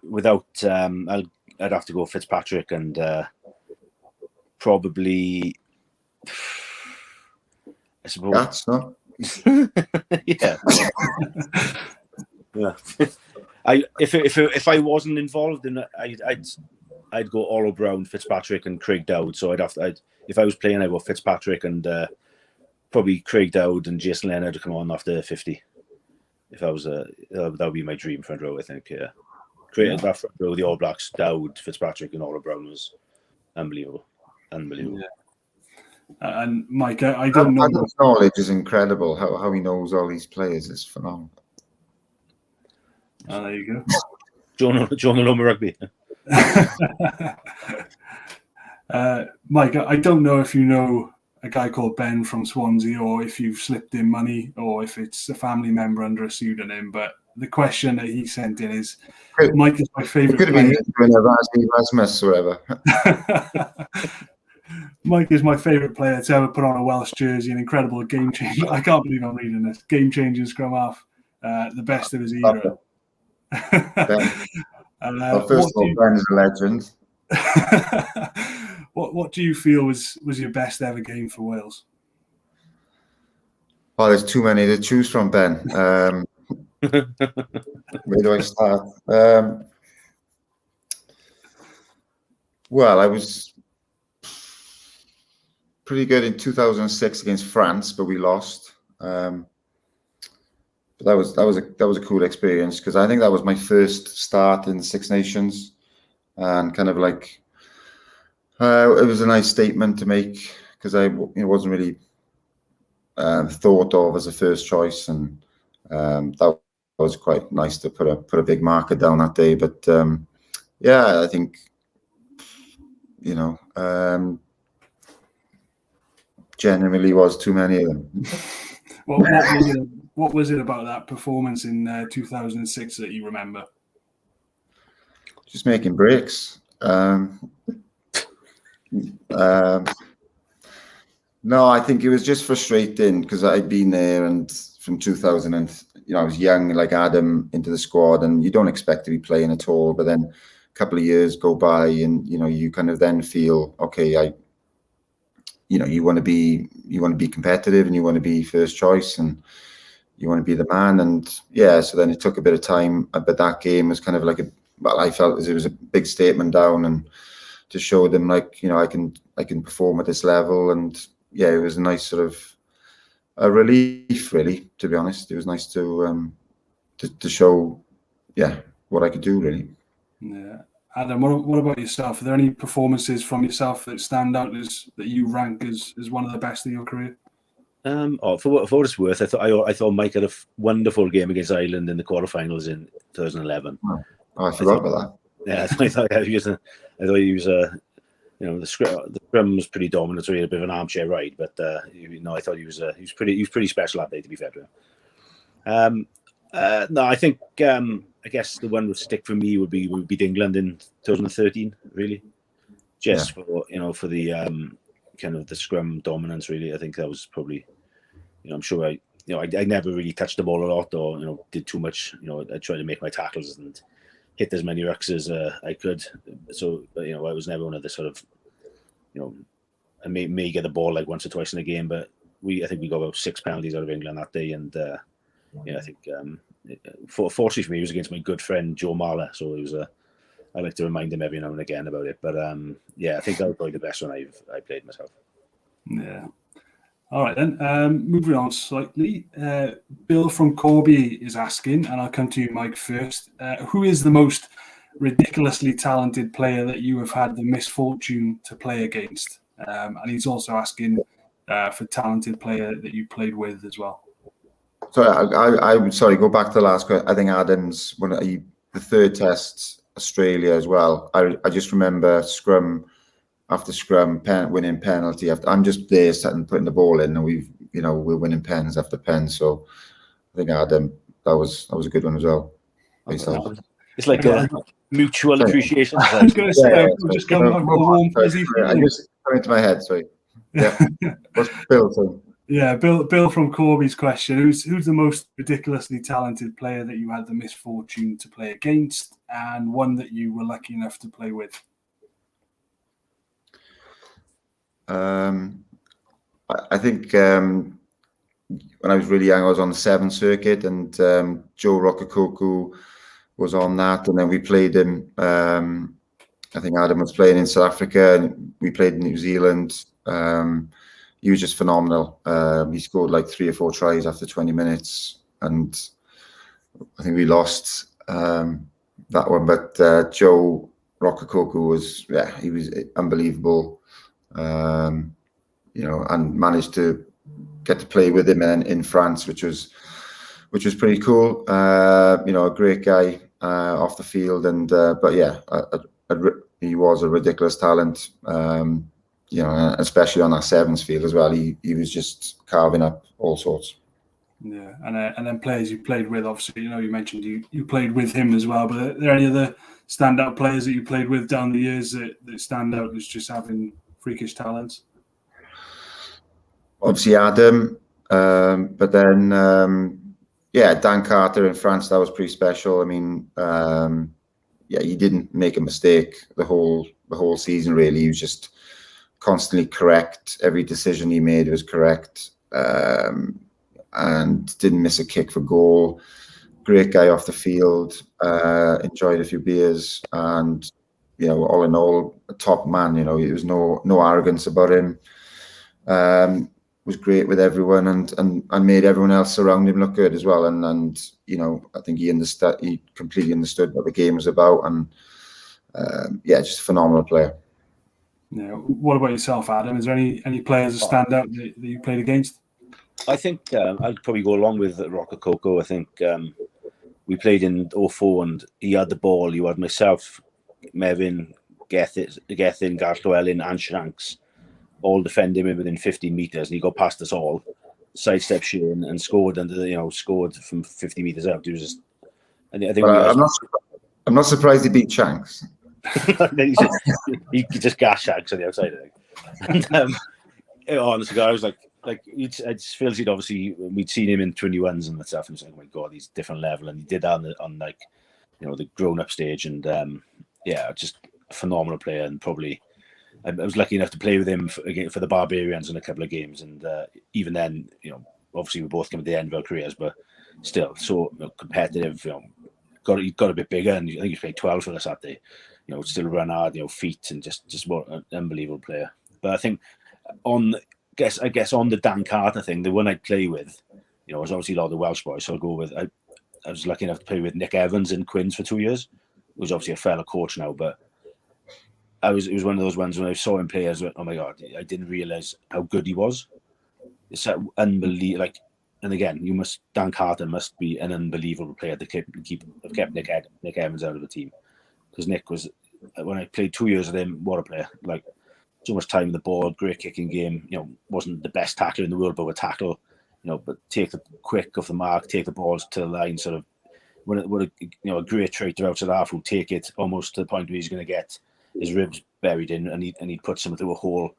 S2: Without I'd have to go Fitzpatrick, and probably I suppose
S3: that's not.
S2: Yeah. If I wasn't involved in it, I'd go Orlo Brown, Fitzpatrick, and Craig Dowd. So if I was playing, I'd go Fitzpatrick and probably Craig Dowd and Jason Leonard to come on after 50. If I was that would be my dream front row, I think. Yeah, that front row, the All Blacks, Dowd, Fitzpatrick, and Orlo Brown was unbelievable. Yeah.
S1: And Mike, I don't know.
S3: Adam's knowledge is incredible. How he knows all these players is phenomenal.
S1: Oh, there you
S2: go. John Aloma Rugby.
S1: Mike, I don't know if you know a guy called Ben from Swansea, or if you've slipped him money, or if it's a family member under a pseudonym, but the question that he sent in is, Mike is my favourite player.
S3: Could have been Erasmus or whatever.
S1: Mike is my favourite player to ever put on a Welsh jersey, an incredible game changer. I can't believe I'm reading this. Game changing scrum half, the best of his era.
S3: First of all, Ben's a legend.
S1: What do you feel was your best ever game for Wales?
S3: Oh, there's too many to choose from, Ben. Where do I start? Well, I was pretty good in 2006 against France, but we lost. But that was a cool experience because I think that was my first start in the Six Nations, and kind of like it was a nice statement to make because it wasn't really thought of as a first choice, and that was quite nice to put a big marker down that day. But yeah, I think generally was too many of them.
S1: What was it about that performance in 2006 that you remember?
S3: Just making breaks. No, I think it was just frustrating because I'd been there, and from 2000, and I was young, like Adam, into the squad, and you don't expect to be playing at all. But then a couple of years go by, and you kind of then feel, okay, you want to be competitive, and you want to be first choice, and you want to be the man. And yeah, so then it took a bit of time, but that game was kind of like I felt as it was a big statement down, and to show them like I can perform at this level. And yeah, it was a nice sort of a relief, really, to be honest. It was nice to show what I could do, really.
S1: Yeah. Adam, what about yourself? Are there any performances from yourself that stand out that you rank as one of the best of your career?
S2: For what it's worth, I thought Mike had a wonderful game against Ireland in the quarterfinals in 2011.
S3: Oh, I forgot about that.
S2: Yeah, I thought he was the scrum was pretty dominant, so he had a bit of an armchair ride. But I thought he was pretty special that day, to be fair to him. No, I think I guess the one would stick for me would be England in 2013, really, just for the kind of the scrum dominance. Really, I think that was probably, I'm sure I never really touched the ball a lot, or did too much. I tried to make my tackles and hit as many rucks as I could. So I was never one of the sort of, I may get the ball like once or twice in a game, but I think we got about 6 penalties out of England that day, and I think fortunately for me, it was against my good friend Joe Marler, so it was I like to remind him every now and again about it. But I think that was probably the best one I played myself.
S1: Yeah. All right then. Moving on slightly. Bill from Corby is asking, and I'll come to you, Mike, first. Who is the most ridiculously talented player that you have had the misfortune to play against? And he's also asking for talented player that you played with as well.
S3: So I would go back to the last question. I think Adams, the third test, Australia as well. I just remember scrum after scrum, winning penalty after. I'm just there sitting putting the ball in, and we're winning pens after pens. So I think Adam, that was a good one as well.
S2: It's like a mutual appreciation.
S1: I was going to say, just come on, warm, fuzzy feeling.
S3: I just come into my head. Sorry. Yeah. What's Bill saying?
S1: Yeah, Bill from Corby's question. Who's the most ridiculously talented player that you had the misfortune to play against, and one that you were lucky enough to play with?
S3: I think when I was really young, I was on the 7th circuit, and Joe Rockakoku was on that, and then we played him. I think Adam was playing in South Africa, and we played in New Zealand. He was just phenomenal. He scored like 3 or 4 tries after 20 minutes, and I think we lost that one. But Joe Rockakoku he was unbelievable. And managed to get to play with him in France, which was pretty cool. A great guy off the field, and but yeah, he was a ridiculous talent. Especially on that sevens field as well. He was just carving up all sorts.
S1: Yeah, and then players you played with, obviously, you mentioned you played with him as well. But are there any other standout players that you played with down the years that stand out as just having freakish talents?
S3: Obviously Adam, but then Dan Carter in France, that was pretty special. I mean, he didn't make a mistake the whole season really. He was just constantly correct. Every decision he made was correct. and didn't miss a kick for goal. Great guy off the field. Enjoyed a few beers, and all in all, a top man. There was no arrogance about him. Was great with everyone, and made everyone else around him look good as well. And I think he completely understood what the game was about, and just a phenomenal player.
S1: Yeah. What about yourself, Adam? Is there any players that stand out that you played against?
S2: I think I'd probably go along with Rocker Coco. I think we played in 04 and he had the ball. You had myself, Mevin, Gethin, Garth Llewellyn and Shanks all defending him within 15 metres, and he got past us all, sidestep Shane and scored scored from 50 metres out. It was just, I think
S3: I'm not surprised he beat Shanks.
S2: he just gashed Shanks on the outside, I think. And honestly, I was like I just feel he'd obviously, we'd seen him in 21s and stuff, and it's like, oh my god, he's different level, and he did that on the grown up stage, and just a phenomenal player. And probably I was lucky enough to play with him for the Barbarians in a couple of games, and even then, obviously we both came at the end of our careers, but still so competitive. He got a bit bigger, and I think he played 12 for us that day. Still run hard, feet, and just what an unbelievable player. But I think I guess on the Dan Carter thing, the one I'd play with, was obviously a lot of the Welsh boys. So I'll go with, I was lucky enough to play with Nick Evans in Quins for 2 years, who's obviously a fellow coach now, but it was one of those ones when I saw him play, I was like, oh my god, I didn't realise how good he was. It's unbelievable. And again, Dan Carter must be an unbelievable player to have kept Nick Evans out of the team, because Nick was, when I played 2 years with him, what a player! So much time in the ball, great kicking game. Wasn't the best tackler in the world, but would tackle. But take the quick off the mark, take the balls to the line. Sort of, a great traitor outside half who take it almost to the point where he's going to get his ribs buried in, and he'd put someone through a hole.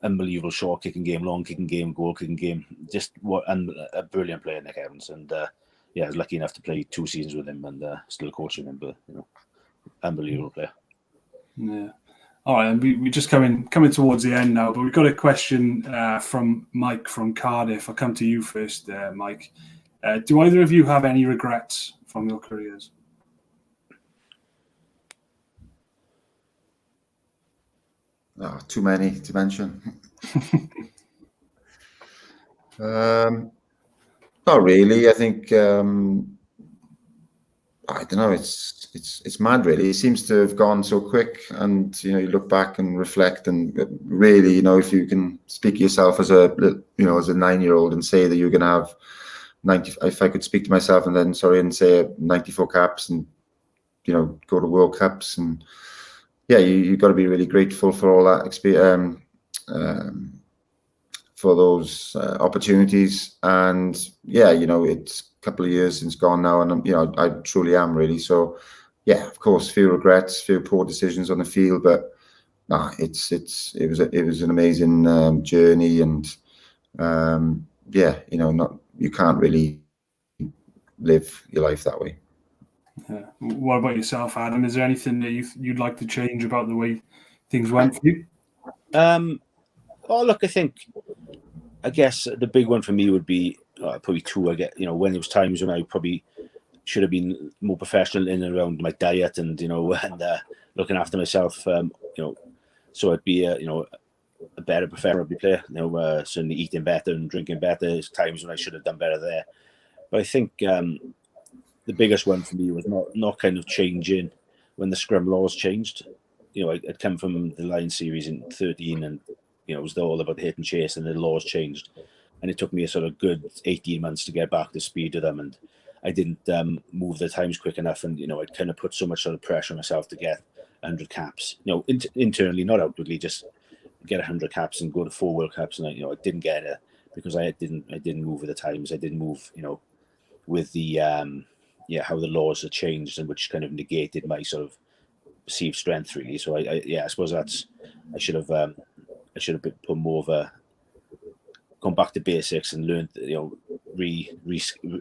S2: Unbelievable short kicking game, long kicking game, goal kicking game. Just a brilliant player, Nick Evans. And I was lucky enough to play 2 seasons with him, and still coaching him. But unbelievable player.
S1: Yeah. All right, and we just coming towards the end now, but we've got a question from Mike from Cardiff. I'll come to you first, Mike. Do either of you have any regrets from your careers?
S3: Oh, too many to mention. Not really. I think I don't know. It's mad, really. It seems to have gone so quick, and you look back and reflect, and really, if you can speak yourself as a 9-year-old and say that you're going to have 90. If I could speak to myself and say 94 caps, and go to World Cups, and you've got to be really grateful for all that experience, for those opportunities, and it's a couple of years since gone now, and I truly am really. So of course, few regrets, few poor decisions on the field, but it was an amazing journey, and you can't really live your life that way.
S1: Yeah. What about yourself, Adam? Is there anything that you'd like to change about the way things went for you?
S2: Look, I guess the big one for me would be probably 2. I get, when there was times when I probably should have been more professional in and around my diet, and looking after myself. So I'd be a better professional rugby player. Certainly eating better and drinking better. There's times when I should have done better there. But I think the biggest one for me was not kind of changing when the scrum laws changed. I'd come from the Lions series in 13, and it was all about hit and chase, and the laws changed, and it took me a sort of good 18 months to get back to speed with them, and I didn't move the times quick enough, and I'd kind of put so much sort of pressure on myself to get 100 caps, internally, not outwardly, just get 100 caps and go to 4 World Cups, and I didn't get it because I didn't move with the times. I didn't move, with the how the laws had changed, and which kind of negated my sort of perceived strength, really. So I suppose I should have put more of a gone back to basics and learned,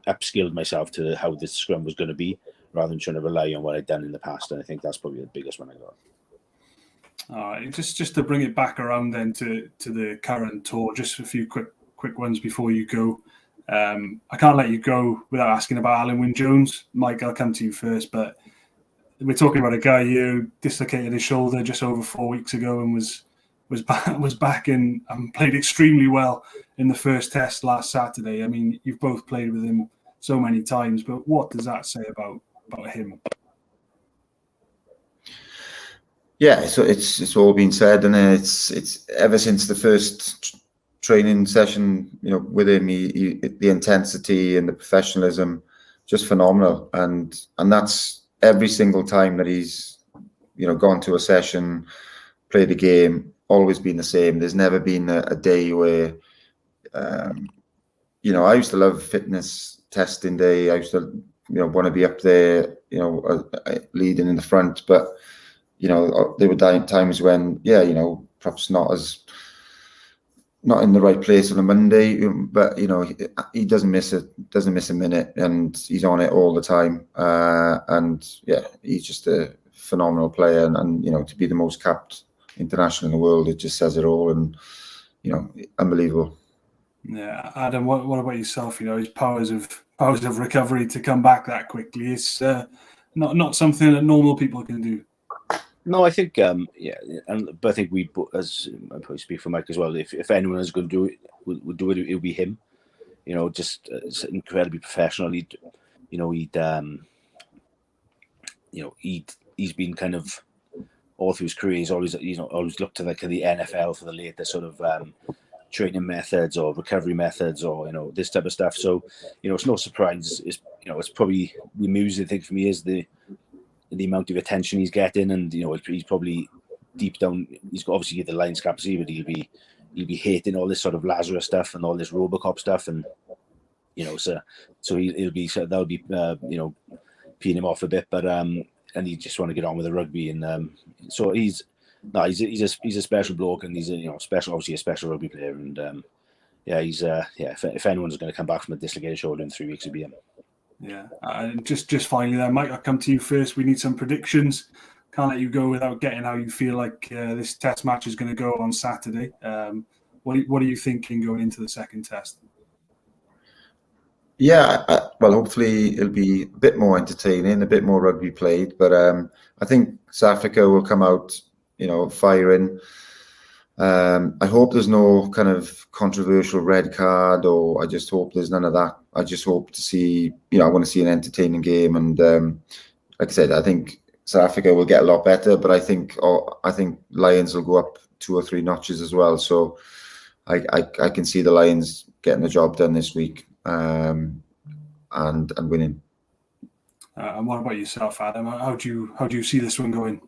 S2: upskilled myself to how the scrum was going to be, rather than trying to rely on what I'd done in the past. And I think that's probably the biggest one I got.
S1: All right, just to bring it back around then to the current tour, just a few quick ones before you go. I can't let you go without asking about Alun Wyn Jones. Mike, I'll come to you first, but we're talking about a guy who dislocated his shoulder just over 4 weeks ago and was back and played extremely well in the first test last Saturday. I mean, you've both played with him so many times, but what does that say about him?
S3: Yeah, so it's all been said, and it's ever since the first training session, with him, he the intensity and the professionalism, just phenomenal, and that's every single time that he's gone to a session, played a game, always been the same. There's never been a day where I used to love fitness testing day. I used to want to be up there, leading in the front, but there were times when perhaps not in the right place on a Monday, but he doesn't miss a minute, and he's on it all the time. And yeah, he's just a phenomenal player, and to be the most capped international in the world, it just says it all, and unbelievable.
S1: Yeah, Adam, what about yourself? His powers of recovery to come back that quickly, it's not something that normal people can do.
S2: No, I think but I think as I probably speak for Mike as well. If anyone is going to do it, would do it, it'll be him. Just incredibly professional. He's been kind of all through his career. He's always looked to the NFL for the latest sort of training methods or recovery methods or this type of stuff. So it's no surprise. It's probably the amusing thing for me is the amount of attention he's getting, and he's probably deep down, he's got obviously the Lions capacity, but he'll be hating all this sort of Lazarus stuff and all this Robocop stuff, and so he'll be that'll be peeing him off a bit, but and he just want to get on with the rugby, and so he's a special bloke, and he's a obviously a special rugby player, and if anyone's going to come back from a dislocated shoulder in 3 weeks, it'll be him.
S1: Yeah, just finally there, Mike, I'll come to you first. We need some predictions. Can't let you go without getting how you feel like this test match is going to go on Saturday. What are you thinking going into the second test?
S3: Yeah, well, hopefully it'll be a bit more entertaining, a bit more rugby played. But I think South Africa will come out, firing. I hope there's no kind of controversial red card, or I just hope there's none of that. I just hope to see, I want to see an entertaining game. And like I said, I think South Africa will get a lot better, but I think Lions will go up 2 or 3 notches as well. So I can see the Lions getting the job done this week and winning.
S1: And what about yourself, Adam? How do you see this one going?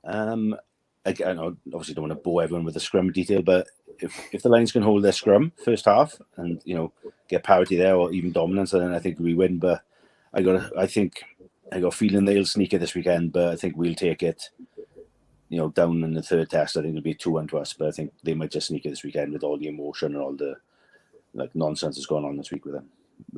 S2: I obviously don't want to bore everyone with the scrum detail, but if the Lions can hold their scrum first half and get parity there or even dominance, then I think we win. But I got a feeling they'll sneak it this weekend, but I think we'll take it. Down in the third test, I think it'll be 2-1 to us. But I think they might just sneak it this weekend with all the emotion and all the nonsense that's going on this week with them.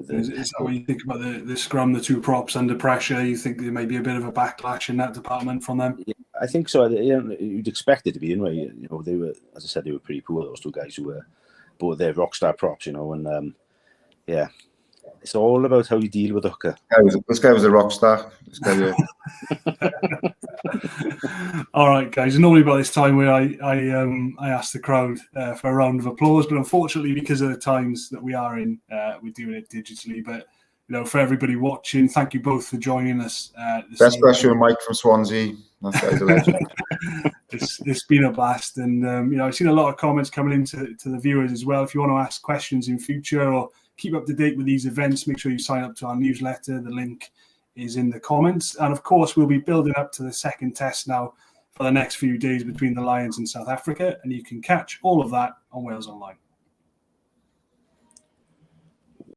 S1: Is that what you think about the scrum, the 2 props under pressure? You think there may be a bit of a backlash in that department from them?
S2: Yeah, I think so. You'd expect it to be anyway. They were, as I said, they were pretty poor. Those 2 guys who were both their rock star props, and it's all about how you deal with the hooker.
S3: This guy was a rock star. This guy
S1: All right, guys. Normally by this time where I ask the crowd for a round of applause, but unfortunately because of the times that we are in, we're doing it digitally. But for everybody watching, thank you both for joining us.
S3: Best question, Mike from Swansea. That guy's a legend.
S1: It's been a blast, and I've seen a lot of comments coming into the viewers as well. If you want to ask questions in future or keep up to date with these events, make sure you sign up to our newsletter. The link is in the comments. And of course, we'll be building up to the second test now for the next few days between the Lions and South Africa. And you can catch all of that on Wales Online.